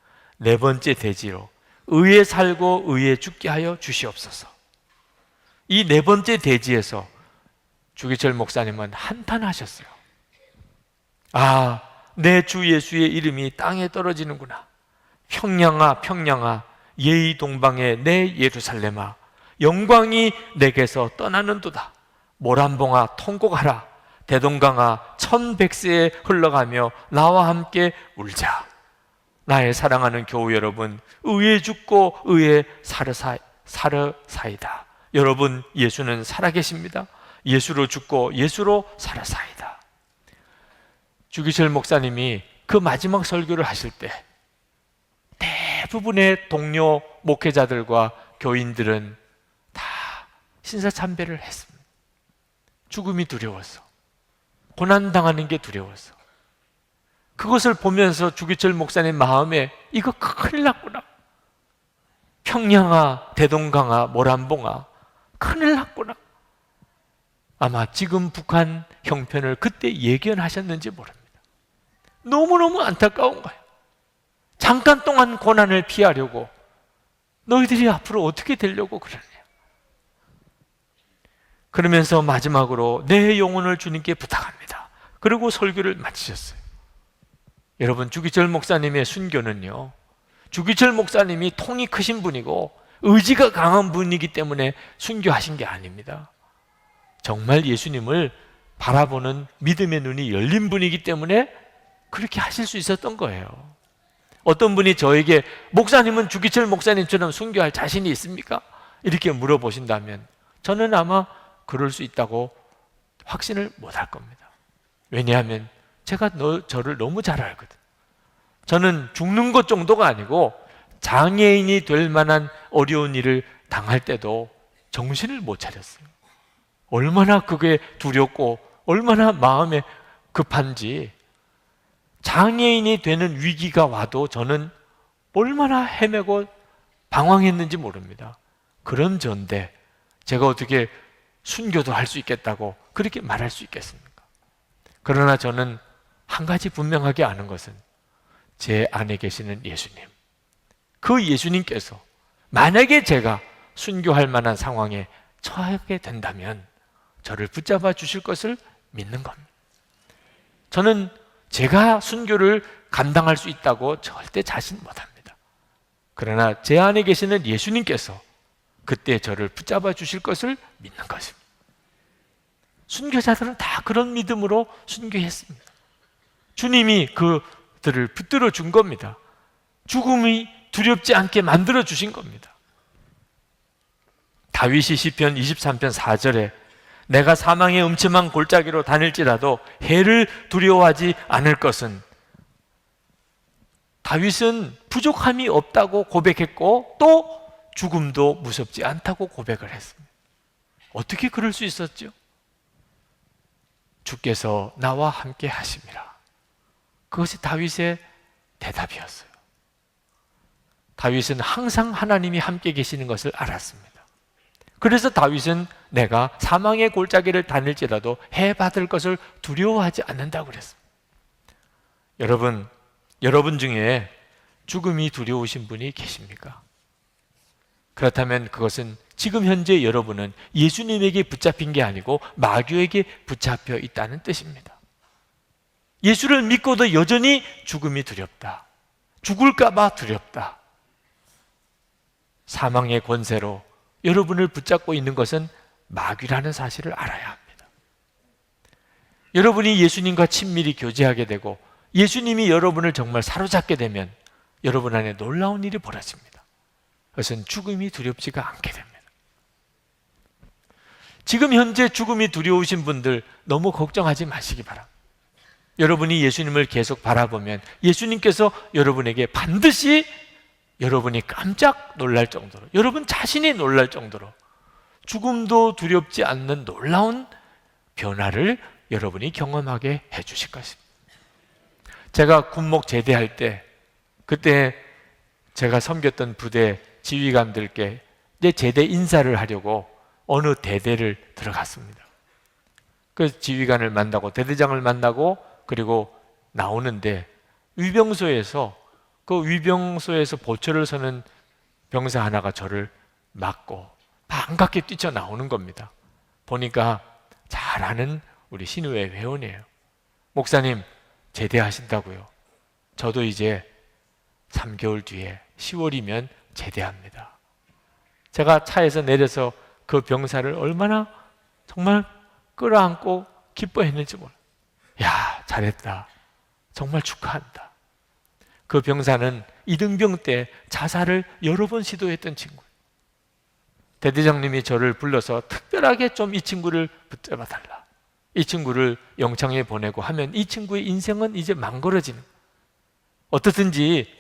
4번째 대지로 의에 살고 의에 죽게 하여 주시옵소서. 이 4번째 대지에서 주기철 목사님은 한탄하셨어요. 아, 내 주 예수의 이름이 땅에 떨어지는구나. 평양아, 평양아, 예의 동방의 내 예루살렘아, 영광이 내게서 떠나는도다. 모란봉아, 통곡하라. 대동강아, 천백세에 흘러가며 나와 함께 울자. 나의 사랑하는 교우 여러분, 의에 죽고 의에 살아사이다. 여러분, 예수는 살아계십니다. 예수로 죽고 예수로 살아사이다. 주기철 목사님이 그 마지막 설교를 하실 때 대부분의 동료 목회자들과 교인들은 다 신사참배를 했습니다. 죽음이 두려워서, 고난당하는 게 두려워서. 그것을 보면서 주기철 목사님 마음에 이거 큰일 났구나. 평양아, 대동강아, 모란봉아, 큰일 났구나. 아마 지금 북한 형편을 그때 예견하셨는지 모릅니다. 너무너무 안타까운 거예요. 잠깐 동안 고난을 피하려고 너희들이 앞으로 어떻게 되려고 그러냐. 그러면서 마지막으로 내 영혼을 주님께 부탁합니다. 그리고 설교를 마치셨어요. 여러분, 주기철 목사님의 순교는요, 주기철 목사님이 통이 크신 분이고 의지가 강한 분이기 때문에 순교하신 게 아닙니다. 정말 예수님을 바라보는 믿음의 눈이 열린 분이기 때문에 그렇게 하실 수 있었던 거예요. 어떤 분이 저에게 목사님은 주기철 목사님처럼 순교할 자신이 있습니까? 이렇게 물어보신다면 저는 아마 그럴 수 있다고 확신을 못할 겁니다. 왜냐하면 제가 저를 너무 잘 알거든. 저는 죽는 것 정도가 아니고 장애인이 될 만한 어려운 일을 당할 때도 정신을 못 차렸어요. 얼마나 그게 두렵고 얼마나 마음에 급한지. 장애인이 되는 위기가 와도 저는 얼마나 헤매고 방황했는지 모릅니다. 그런 전데 제가 어떻게 순교도 할 수 있겠다고 그렇게 말할 수 있겠습니까? 그러나 저는 한 가지 분명하게 아는 것은 제 안에 계시는 예수님, 그 예수님께서 만약에 제가 순교할 만한 상황에 처하게 된다면 저를 붙잡아 주실 것을 믿는 겁니다. 저는 제가 순교를 감당할 수 있다고 절대 자신 못합니다. 그러나 제 안에 계시는 예수님께서 그때 저를 붙잡아 주실 것을 믿는 것입니다. 순교자들은 다 그런 믿음으로 순교했습니다. 주님이 그들을 붙들어 준 겁니다. 죽음이 두렵지 않게 만들어 주신 겁니다. 다윗이 시편 23편 4절에 내가 사망의 음침한 골짜기로 다닐지라도 해를 두려워하지 않을 것은, 다윗은 부족함이 없다고 고백했고 또 죽음도 무섭지 않다고 고백을 했습니다. 어떻게 그럴 수 있었죠? 주께서 나와 함께 하심이라. 그것이 다윗의 대답이었어요. 다윗은 항상 하나님이 함께 계시는 것을 알았습니다. 그래서 다윗은 내가 사망의 골짜기를 다닐지라도 해 받을 것을 두려워하지 않는다고 그랬습니다. 여러분 중에 죽음이 두려우신 분이 계십니까? 그렇다면 그것은 지금 현재 여러분은 예수님에게 붙잡힌 게 아니고 마귀에게 붙잡혀 있다는 뜻입니다. 예수를 믿고도 여전히 죽음이 두렵다. 죽을까 봐 두렵다. 사망의 권세로 여러분을 붙잡고 있는 것은 마귀라는 사실을 알아야 합니다. 여러분이 예수님과 친밀히 교제하게 되고 예수님이 여러분을 정말 사로잡게 되면 여러분 안에 놀라운 일이 벌어집니다. 그것은 죽음이 두렵지가 않게 됩니다. 지금 현재 죽음이 두려우신 분들 너무 걱정하지 마시기 바랍니다. 여러분이 예수님을 계속 바라보면 예수님께서 여러분에게 반드시 여러분이 깜짝 놀랄 정도로, 여러분 자신이 놀랄 정도로 죽음도 두렵지 않는 놀라운 변화를 여러분이 경험하게 해주실 것입니다. 제가 군목 제대할 때, 그때 제가 섬겼던 부대 지휘관들께 이제 제대 인사를 하려고 어느 대대를 들어갔습니다. 그 지휘관을 만나고 대대장을 만나고 그리고 나오는데 위병소에서 보초를 서는 병사 하나가 저를 맞고 반갑게 뛰쳐나오는 겁니다. 보니까 잘 아는 우리 신우회 회원이에요. 목사님 제대하신다고요? 저도 이제 3개월 뒤에 10월이면 제대합니다. 제가 차에서 내려서 그 병사를 얼마나 정말 끌어안고 기뻐했는지 몰라요. 야, 잘했다. 정말 축하한다. 그 병사는 이등병 때 자살을 여러 번 시도했던 친구예요. 대대장님이 저를 불러서 특별하게 좀 이 친구를 붙잡아 달라. 이 친구를 영창에 보내고 하면 이 친구의 인생은 이제 망가져지는 거예요. 어떻든지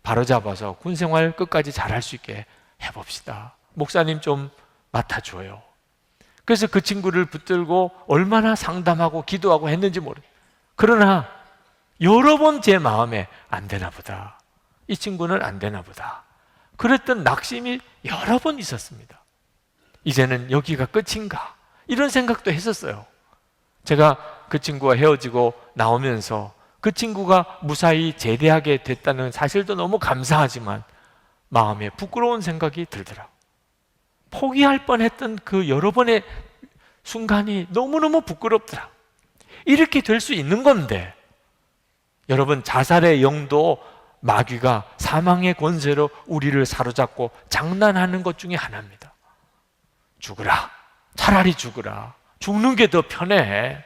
바로잡아서 군생활 끝까지 잘할 수 있게 해봅시다. 목사님 좀 맡아줘요. 그래서 그 친구를 붙들고 얼마나 상담하고 기도하고 했는지 모르겠어요. 그러나 여러 번 제 마음에 안 되나 보다. 이 친구는 안 되나 보다. 그랬던 낙심이 여러 번 있었습니다. 이제는 여기가 끝인가? 이런 생각도 했었어요. 제가 그 친구와 헤어지고 나오면서 그 친구가 무사히 제대하게 됐다는 사실도 너무 감사하지만 마음에 부끄러운 생각이 들더라고요. 포기할 뻔했던 그 여러 번의 순간이 너무너무 부끄럽더라고요. 이렇게 될 수 있는 건데, 여러분, 자살의 영도 마귀가 사망의 권세로 우리를 사로잡고 장난하는 것 중에 하나입니다. 죽으라. 차라리 죽으라. 죽는 게 더 편해.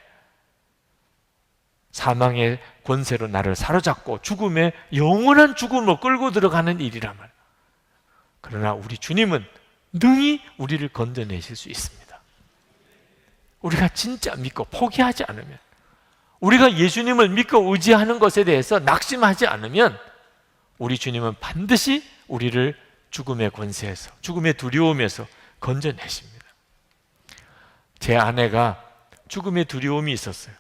사망의 권세로 나를 사로잡고 죽음의 영원한 죽음으로 끌고 들어가는 일이란 말이에요. 그러나 우리 주님은 능히 우리를 건져내실 수 있습니다. 우리가 진짜 믿고 포기하지 않으면, 우리가 예수님을 믿고 의지하는 것에 대해서 낙심하지 않으면 우리 주님은 반드시 우리를 죽음의 권세에서, 죽음의 두려움에서 건져내십니다. 제 아내가 죽음의 두려움이 있었어요.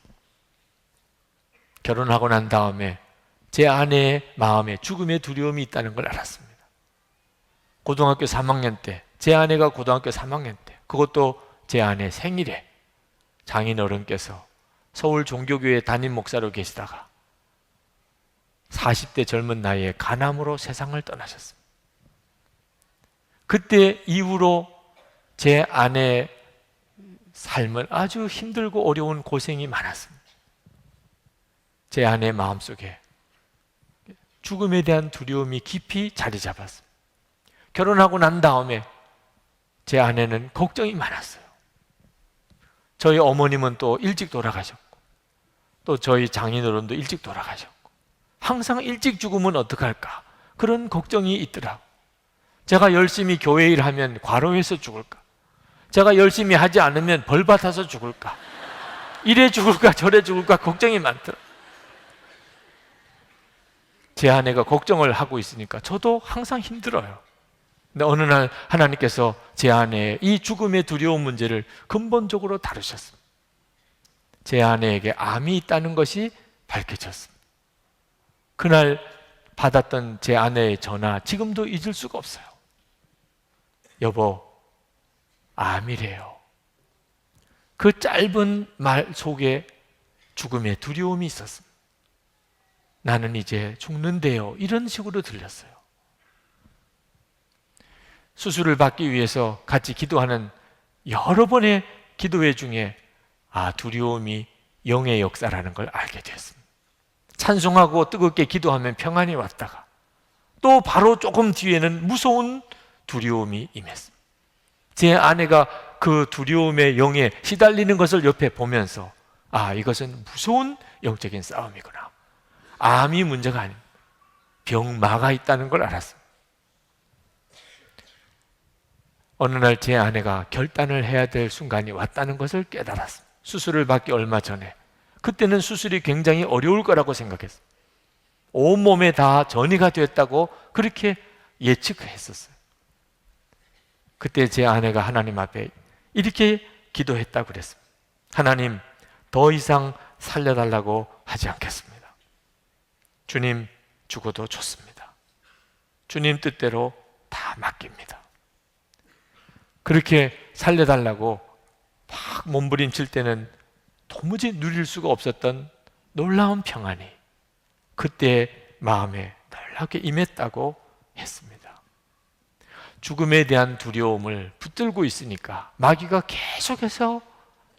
결혼하고 난 다음에 제 아내의 마음에 죽음의 두려움이 있다는 걸 알았습니다. 고등학교 3학년 때, 제 아내가 고등학교 3학년 때, 그것도 제 아내 생일에 장인어른께서 서울 종교교회 담임 목사로 계시다가 40대 젊은 나이에 간암으로 세상을 떠나셨습니다. 그때 이후로 제 아내의 삶은 아주 힘들고 어려운 고생이 많았습니다. 제 아내의 마음속에 죽음에 대한 두려움이 깊이 자리 잡았습니다. 결혼하고 난 다음에 제 아내는 걱정이 많았어요. 저희 어머님은 또 일찍 돌아가셨고, 또 저희 장인어른도 일찍 돌아가셨고, 항상 일찍 죽으면 어떡할까, 그런 걱정이 있더라고요. 제가 열심히 교회 일하면 과로해서 죽을까, 제가 열심히 하지 않으면 벌 받아서 죽을까, 이래 죽을까 저래 죽을까 걱정이 많더라고요. 제 아내가 걱정을 하고 있으니까 저도 항상 힘들어요. 근데 어느 날 하나님께서 제 아내의 이 죽음의 두려운 문제를 근본적으로 다루셨습니다. 제 아내에게 암이 있다는 것이 밝혀졌습니다. 그날 받았던 제 아내의 전화, 지금도 잊을 수가 없어요. 여보, 암이래요. 그 짧은 말 속에 죽음의 두려움이 있었습니다. 나는 이제 죽는데요, 이런 식으로 들렸어요. 수술을 받기 위해서 같이 기도하는 여러 번의 기도회 중에 두려움이 영의 역사라는 걸 알게 되었습니다. 찬송하고 뜨겁게 기도하면 평안이 왔다가 또 바로 조금 뒤에는 무서운 두려움이 임했습니다. 제 아내가 그 두려움의 영에 시달리는 것을 옆에 보면서 이것은 무서운 영적인 싸움이구나, 암이 문제가 아닙니다, 병마가 있다는 걸 알았습니다. 어느 날 제 아내가 결단을 해야 될 순간이 왔다는 것을 깨달았습니다. 수술을 받기 얼마 전에, 그때는 수술이 굉장히 어려울 거라고 생각했어요. 온몸에 다 전이가 됐다고 그렇게 예측했었어요. 그때 제 아내가 하나님 앞에 이렇게 기도했다고 그랬습니다. 하나님, 더 이상 살려달라고 하지 않겠습니다. 주님, 죽어도 좋습니다. 주님 뜻대로 다 맡깁니다. 그렇게 살려달라고 막 몸부림칠 때는 도무지 누릴 수가 없었던 놀라운 평안이 그때 마음에 놀랍게 임했다고 했습니다. 죽음에 대한 두려움을 붙들고 있으니까 마귀가 계속해서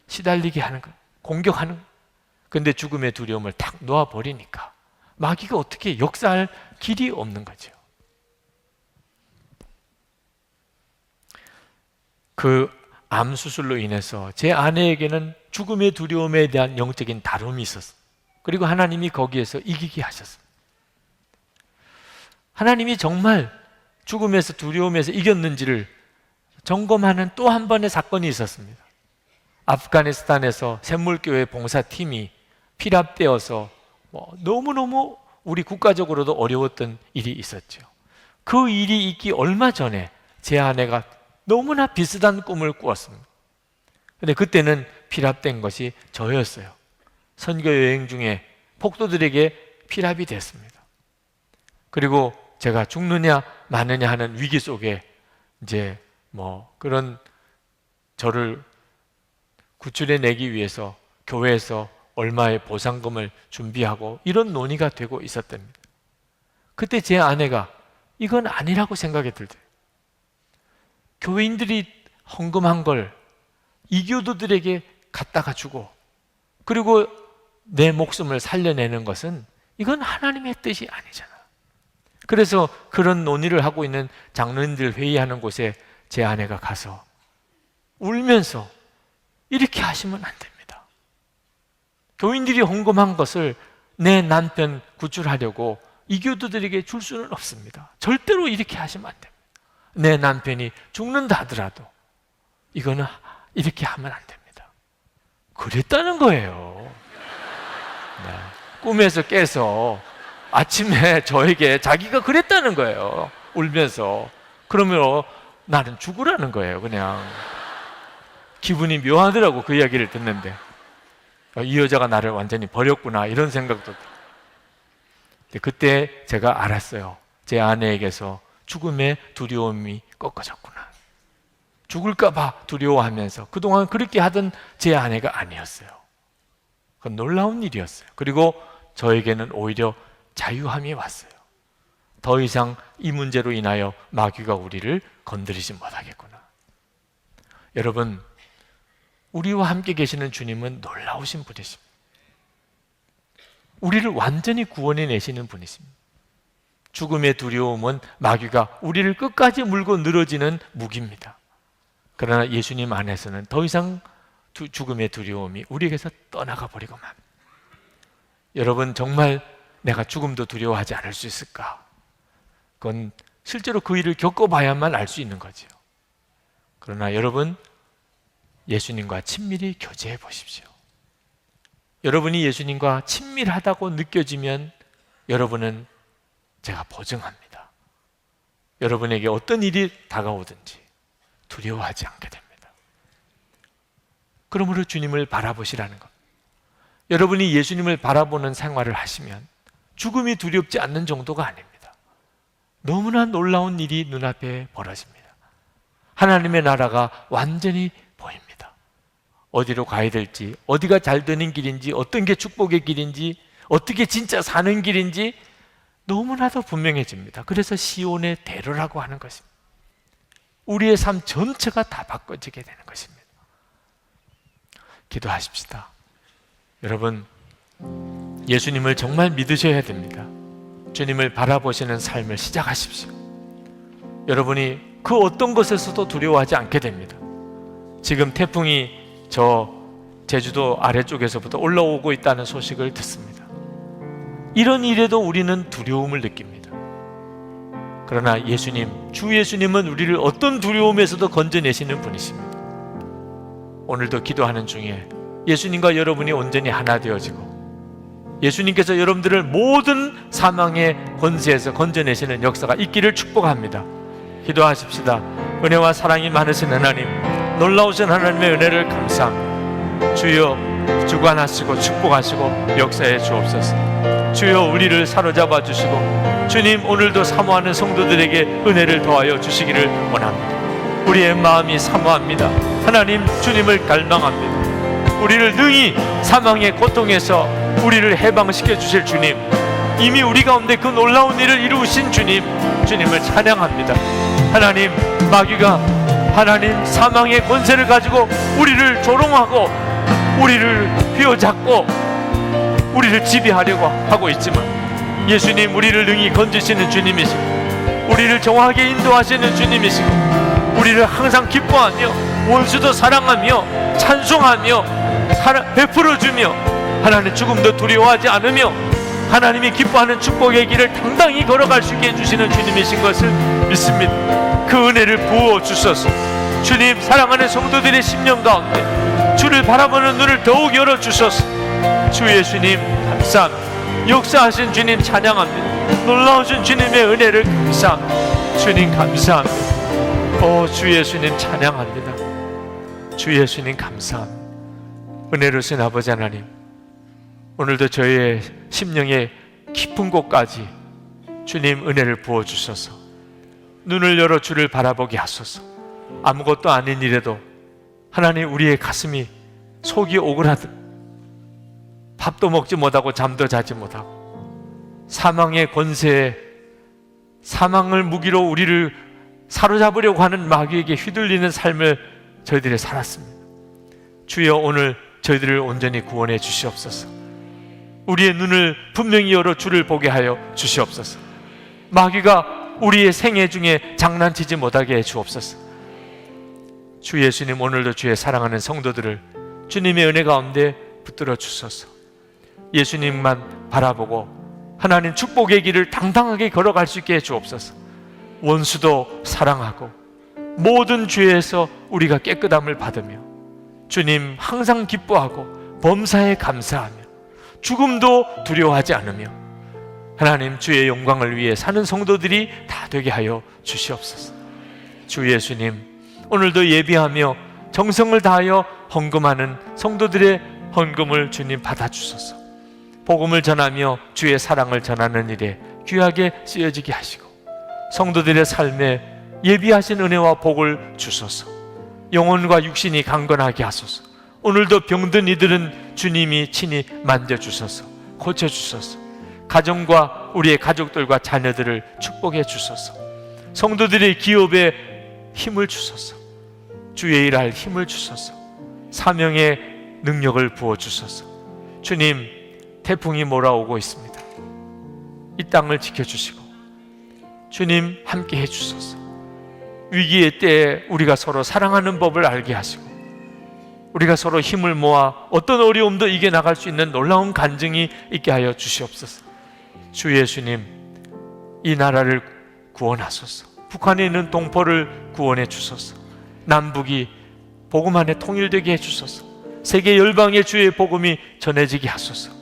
시달리게 하는 거, 공격하는 거. 근데 죽음의 두려움을 탁 놓아버리니까 마귀가 어떻게 역사할 길이 없는 거죠. 그 암 수술로 인해서 제 아내에게는 죽음의 두려움에 대한 영적인 다름이 있었어요. 그리고 하나님이 거기에서 이기게 하셨습니다. 하나님이 정말 죽음에서 두려움에서 이겼는지를 점검하는 또 한 번의 사건이 있었습니다. 아프가니스탄에서 샘물교회 봉사팀이 피랍되어서 너무너무 우리 국가적으로도 어려웠던 일이 있었죠. 그 일이 있기 얼마 전에 제 아내가 너무나 비슷한 꿈을 꾸었습니다. 근데 그때는 피랍된 것이 저였어요. 선교 여행 중에 폭도들에게 피랍이 됐습니다. 그리고 제가 죽느냐 마느냐 하는 위기 속에 이제 그런 저를 구출해 내기 위해서 교회에서 얼마의 보상금을 준비하고 이런 논의가 되고 있었답니다. 그때 제 아내가 이건 아니라고 생각이 들대요. 교회인들이 헌금한 걸 이교도들에게 갖다가 주고 그리고 내 목숨을 살려내는 것은 이건 하나님의 뜻이 아니잖아. 그래서 그런 논의를 하고 있는 장로님들 회의하는 곳에 제 아내가 가서 울면서 이렇게 하시면 안 됩니다. 교인들이 헌금한 것을 내 남편 구출하려고 이교도들에게 줄 수는 없습니다. 절대로 이렇게 하시면 안 됩니다. 내 남편이 죽는다 하더라도 이거는 이렇게 하면 안 됩니다. 그랬다는 거예요. 네. 꿈에서 깨서 아침에 저에게 자기가 그랬다는 거예요. 울면서. 그러면 나는 죽으라는 거예요. 그냥 기분이 묘하더라고, 그 이야기를 듣는데. 이 여자가 나를 완전히 버렸구나 이런 생각도. 그때 제가 알았어요. 제 아내에게서 죽음의 두려움이 꺾어졌구나. 죽을까 봐 두려워하면서 그동안 그렇게 하던 제 아내가 아니었어요. 그건 놀라운 일이었어요. 그리고 저에게는 오히려 자유함이 왔어요. 더 이상 이 문제로 인하여 마귀가 우리를 건드리지 못하겠구나. 여러분, 우리와 함께 계시는 주님은 놀라우신 분이십니다. 우리를 완전히 구원해 내시는 분이십니다. 죽음의 두려움은 마귀가 우리를 끝까지 물고 늘어지는 무기입니다. 그러나 예수님 안에서는 더 이상 죽음의 두려움이 우리에게서 떠나가 버리고 맙니다. 여러분, 정말 내가 죽음도 두려워하지 않을 수 있을까? 그건 실제로 그 일을 겪어봐야만 알 수 있는 거죠. 그러나 여러분, 예수님과 친밀히 교제해 보십시오. 여러분이 예수님과 친밀하다고 느껴지면 여러분은 제가 보증합니다, 여러분에게 어떤 일이 다가오든지 두려워하지 않게 됩니다. 그러므로 주님을 바라보시라는 것. 여러분이 예수님을 바라보는 생활을 하시면 죽음이 두렵지 않는 정도가 아닙니다. 너무나 놀라운 일이 눈앞에 벌어집니다. 하나님의 나라가 완전히 보입니다. 어디로 가야 될지, 어디가 잘 되는 길인지, 어떤 게 축복의 길인지, 어떻게 진짜 사는 길인지 너무나도 분명해집니다. 그래서 시온의 대로라고 하는 것입니다. 우리의 삶 전체가 다 바꿔지게 되는 것입니다. 기도하십시다. 여러분, 예수님을 정말 믿으셔야 됩니다. 주님을 바라보시는 삶을 시작하십시오. 여러분이 그 어떤 것에서도 두려워하지 않게 됩니다. 지금 태풍이 저 제주도 아래쪽에서부터 올라오고 있다는 소식을 듣습니다. 이런 일에도 우리는 두려움을 느낍니다. 그러나 예수님, 주 예수님은 우리를 어떤 두려움에서도 건져내시는 분이십니다. 오늘도 기도하는 중에 예수님과 여러분이 온전히 하나 되어지고 예수님께서 여러분들을 모든 사망의 권세에서 건져내시는 역사가 있기를 축복합니다. 기도하십시다. 은혜와 사랑이 많으신 하나님, 놀라우신 하나님의 은혜를 감사합니다. 주여, 주관하시고 축복하시고 역사해 주옵소서. 주여, 우리를 사로잡아 주시고 주님, 오늘도 사모하는 성도들에게 은혜를 더하여 주시기를 원합니다. 우리의 마음이 사모합니다. 하나님, 주님을 갈망합니다. 우리를 능히 사망의 고통에서 우리를 해방시켜 주실 주님, 이미 우리 가운데 그 놀라운 일을 이루신 주님, 주님을 찬양합니다. 하나님, 마귀가 하나님 사망의 권세를 가지고 우리를 조롱하고 우리를 휘어잡고 우리를 지배하려고 하고 있지만 예수님, 우리를 능히 건지시는 주님이시고 우리를 정확하게 인도하시는 주님이시고 우리를 항상 기뻐하며 원수도 사랑하며 찬송하며 베풀어주며 하나님 죽음도 두려워하지 않으며 하나님이 기뻐하는 축복의 길을 당당히 걸어갈 수 있게 해주시는 주님이신 것을 믿습니다. 그 은혜를 부어 주소서. 주님, 사랑하는 성도들의 심령 가운데 주를 바라보는 눈을 더욱 열어주소서. 주 예수님 감사합니다. 역사하신 주님 찬양합니다. 놀라우신 주님의 은혜를 감사합니다. 주님 감사합니다. 주 예수님 찬양합니다. 주 예수님 감사합니다. 은혜로우신 아버지 하나님, 오늘도 저희의 심령의 깊은 곳까지 주님 은혜를 부어주셔서 눈을 열어 주를 바라보게 하소서. 아무것도 아닌 일에도 하나님, 우리의 가슴이 속이 오그라들, 밥도 먹지 못하고 잠도 자지 못하고 사망의 권세에 사망을 무기로 우리를 사로잡으려고 하는 마귀에게 휘둘리는 삶을 저희들이 살았습니다. 주여, 오늘 저희들을 온전히 구원해 주시옵소서. 우리의 눈을 분명히 열어 주를 보게 하여 주시옵소서. 마귀가 우리의 생애 중에 장난치지 못하게 해 주옵소서. 주 예수님, 오늘도 주의 사랑하는 성도들을 주님의 은혜 가운데 붙들어 주소서. 예수님만 바라보고 하나님 축복의 길을 당당하게 걸어갈 수 있게 해 주옵소서. 원수도 사랑하고 모든 죄에서 우리가 깨끗함을 받으며 주님 항상 기뻐하고 범사에 감사하며 죽음도 두려워하지 않으며 하나님 주의 영광을 위해 사는 성도들이 다 되게 하여 주시옵소서. 주 예수님, 오늘도 예비하며 정성을 다하여 헌금하는 성도들의 헌금을 주님 받아주소서. 복음을 전하며 주의 사랑을 전하는 일에 귀하게 쓰여지게 하시고 성도들의 삶에 예비하신 은혜와 복을 주소서. 영혼과 육신이 강건하게 하소서. 오늘도 병든 이들은 주님이 친히 만져주소서. 고쳐주소서. 가정과 우리의 가족들과 자녀들을 축복해 주소서. 성도들의 기업에 힘을 주소서. 주의 일할 힘을 주소서. 사명의 능력을 부어주소서. 주님, 태풍이 몰아오고 있습니다. 이 땅을 지켜주시고 주님 함께 해주소서. 위기의 때에 우리가 서로 사랑하는 법을 알게 하시고 우리가 서로 힘을 모아 어떤 어려움도 이겨나갈 수 있는 놀라운 간증이 있게 하여 주시옵소서. 주 예수님, 이 나라를 구원하소서. 북한에 있는 동포를 구원해 주소서. 남북이 복음 안에 통일되게 해주소서. 세계 열방에 주의 복음이 전해지게 하소서.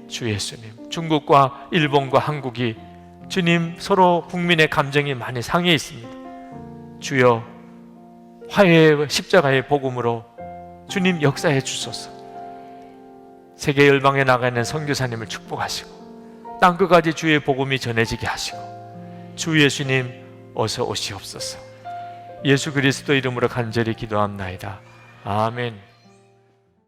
주 예수님, 중국과 일본과 한국이 주님 서로 국민의 감정이 많이 상해 있습니다. 주여, 화해의 십자가의 복음으로 주님 역사해 주소서. 세계 열방에 나가 있는 선교사님을 축복하시고 땅끝까지 주의 복음이 전해지게 하시고 주 예수님 어서 오시옵소서. 예수 그리스도 이름으로 간절히 기도합나이다. 아멘.